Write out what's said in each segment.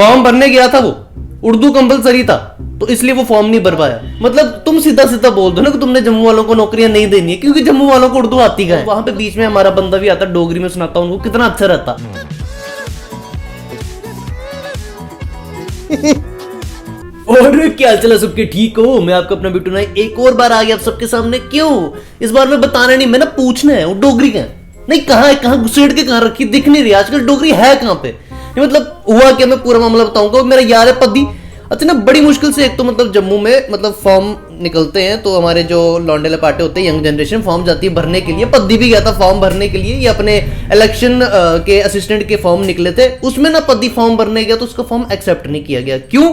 Form भरने गया था वो, उर्दू कंपलसरी था तो इसलिए वो फॉर्म नहीं भर पाया। मतलब तुम सीधा सीधा बोल दो ना कि तुमने जम्मू वालों को नौकरियां नहीं देनी है, क्योंकि जम्मू वालों को उर्दू आती है। वहां पे बीच में हमारा बंदा भी आता, डोगरी में सुनाता, उनको कितना अच्छा रहता। और क्या चला सबके ठीक हो, मैं आपका अपना बिट्टू नाई एक और बार आ गया आप सबके सामने। क्यों इस बार मैं बताना नहीं, मैंने पूछना है वो डोगरी का नहीं, कहाँ है, कहाँ घुसेड़ के कहाँ रखी, दिख नहीं रही आजकल डोगरी है कहाँ पे। मतलब हुआ क्या, मैं पूरा मामला बताऊंगा। मेरा यार है पद्दी, अच्छा ना बड़ी मुश्किल से एक तो मतलब जम्मू में मतलब फॉर्म निकलते हैं, तो हमारे जो लौंडे लपाटे होते हैं, यंग जनरेशन फॉर्म जाती है भरने के लिए। पद्दी भी गया था फॉर्म भरने के लिए, ये अपने इलेक्शन के असिस्टेंट के फॉर्म निकले थे, उसमें ना पद्दी फॉर्म भरने गया तो उसका फॉर्म एक्सेप्ट नहीं किया गया। क्यों?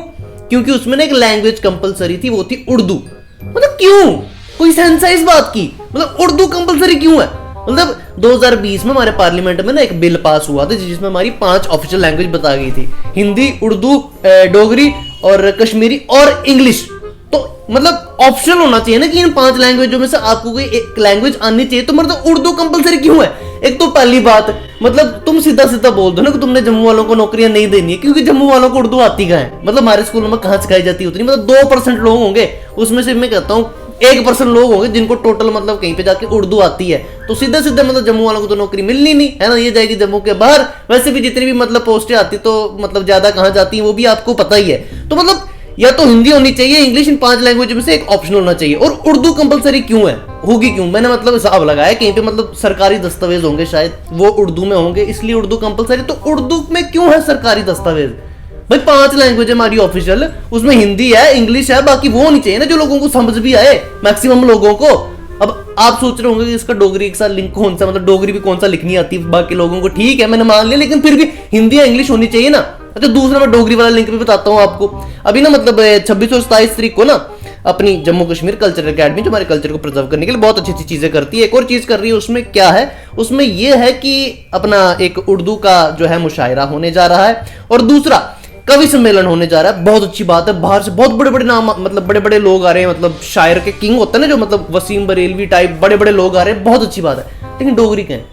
क्योंकि उसमें ना एक लैंग्वेज कंपलसरी थी, वो थी उर्दू। मतलब क्यों, कोई सेंस है इस बात की? मतलब उर्दू कंपलसरी क्यों है? मतलब 2020 में हमारे पार्लियामेंट में ना एक बिल पास हुआ था जिसमें हमारी 5 ऑफिशियल लैंग्वेज बता गई थी, हिंदी, उर्दू, डोगरी और कश्मीरी और इंग्लिश। तो मतलब ऑप्शनल होना चाहिए ना कि इन 5 लैंग्वेजों में से आपको कोई एक लैंग्वेज आनी चाहिए। तो मतलब उर्दू कंपलसरी क्यों है? एक तो पहली बात, मतलब तुम सीधा सीधा बोल दो ना कि तुमने जम्मू वालों को नौकरियां नहीं देनी है, क्योंकि जम्मू वालों को उर्दू आती कहाँ है। मतलब हमारे स्कूलों में कहाँ सिखाई जाती है उतनी, मतलब 2% लोग होंगे उसमें से, मैं कहता हूँ 1% लोग होंगे जिनको टोटल मतलब कहीं पे जाके उर्दू आती है। तो सीधा सीधा मतलब जम्मू वालों को तो नौकरी मिलनी नहीं है ना, ये जाएगी जम्मू के बाहर। वैसे भी जितनी भी मतलब पोस्टें आती तो मतलब ज्यादा कहाँ जाती है वो भी आपको पता ही है। तो मतलब या तो हिंदी होनी चाहिए, इंग्लिश, इन 5 लैंग्वेज में से एक ऑप्शन होना चाहिए। और उर्दू कंपलसरी क्यों है, होगी क्यों? मैंने मतलब हिसाब लगाया कहीं पे मतलब सरकारी दस्तावेज होंगे शायद वो उर्दू में होंगे, इसलिए उर्दू कंपलसरी। तो उर्दू में क्यों है सरकारी दस्तावेज? भाई 5 लैंग्वेज है हमारी ऑफिशियल, उसमें हिंदी है, इंग्लिश है, बाकी वो होनी चाहिए ना जो लोगों को समझ भी आए, मैक्सिमम लोगों को। अब आप सोच रहे होंगे कि इसका डोगरी के साथ लिंक कौन सा, मतलब डोगरी भी कौन सा लिखनी आती है बाकी लोगों को, ठीक है मैंने मान लिया, लेकिन फिर भी हिंदी या इंग्लिश होनी चाहिए ना। अच्छा दूसरा मैं डोगरी वाला लिंक भी बताता हूँ आपको। अभी ना मतलब 26 और 27 तारीख को ना अपनी जम्मू कश्मीर कल्चरल एकेडमी जो हमारे कल्चर को प्रिजर्व करने के लिए बहुत अच्छी अच्छी चीजें करती है, एक और चीज कर रही है। उसमें क्या है, उसमें यह है कि अपना एक उर्दू का जो है मुशायरा होने जा रहा है, और दूसरा कवि सम्मेलन होने जा रहा है। बहुत अच्छी बात है, बाहर से बहुत बड़े बड़े नाम, मतलब बड़े बड़े लोग आ रहे हैं, मतलब शायर के किंग होते हैं ना जो, मतलब वसीम बरेलवी टाइप बड़े बड़े लोग आ रहे हैं, बहुत अच्छी बात है। लेकिन डोगरी का है,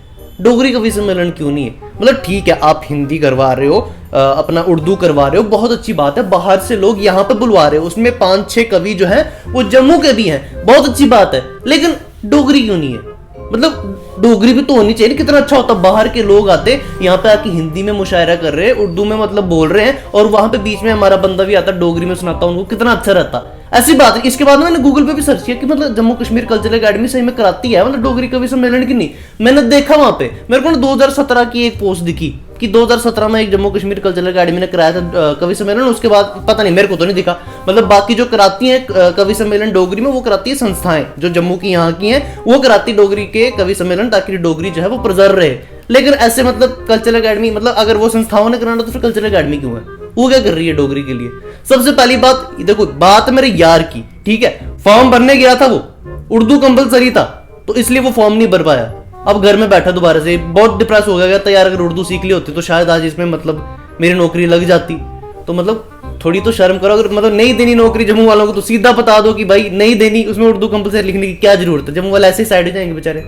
डोगरी कवि सम्मेलन क्यों नहीं है? मतलब ठीक है आप हिंदी करवा रहे हो, अपना उर्दू करवा रहे हो, बहुत अच्छी बात है, बाहर से लोग यहाँ पे बुलवा रहे हो, उसमें 5-6 कवि जो हैं वो जम्मू के भी हैं, बहुत अच्छी बात है, लेकिन डोगरी क्यों नहीं है? मतलब डोगरी भी तो होनी चाहिए। कितना अच्छा होता, बाहर के लोग आते यहाँ पे आके हिंदी में मुशायरा कर रहे हैं, उर्दू में मतलब बोल रहे हैं, और वहां पे बीच में हमारा बंदा भी आता, डोगरी में सुनाता, उनको कितना अच्छा रहता। ऐसी बात है। इसके बाद मैंने गूगल पे भी सर्च किया कि मतलब जम्मू कश्मीर कल्चरल एकेडमी सही में कराती है मतलब डोगरी कवि सम्मेलन की नहीं। मैंने देखा वहां पे, मेरे को 2017 की एक पोस्ट दिखी कि 2017 में एक जम्मू कश्मीर कल्चरल एकेडमी ने कराया था कवि सम्मेलन। उसके बाद पता नहीं, मेरे को तो नहीं दिखा। मतलब बाकी जो कराती हैं कवि सम्मेलन डोगरी में, वो कराती है संस्थाएं जो जम्मू की यहाँ की हैं, वो कराती डोगरी के कवि सम्मेलन ताकि डोगरी जो है वो प्रिजर्व रहे। लेकिन ऐसे मतलब कल्चरल एकेडमी, मतलब अगर वो संस्थाओं ने कराना तो फिर कल्चरल एकेडमी क्यों है? वो क्या कर रही है डोगरी के लिए? सबसे पहली बात देखो, बात मेरे यार की, ठीक है, फॉर्म भरने गया था वो, उर्दू कंपलसरी था तो इसलिए वो फॉर्म नहीं भर पाया। अब घर में बैठा दोबारा से, बहुत डिप्रेस हो गया था यार, अगर उर्दू सीख ली होती तो शायद आज इसमें मतलब मेरी नौकरी लग जाती। तो मतलब थोड़ी तो शर्म करो, अगर मतलब नहीं देनी नौकरी जम्मू वालों को तो सीधा बता दो कि भाई नहीं देनी, उसमें उर्दू कंपलसरी लिखने की क्या जरूरत है? जम्मू वाले ऐसे साइड हो जाएंगे बेचारे।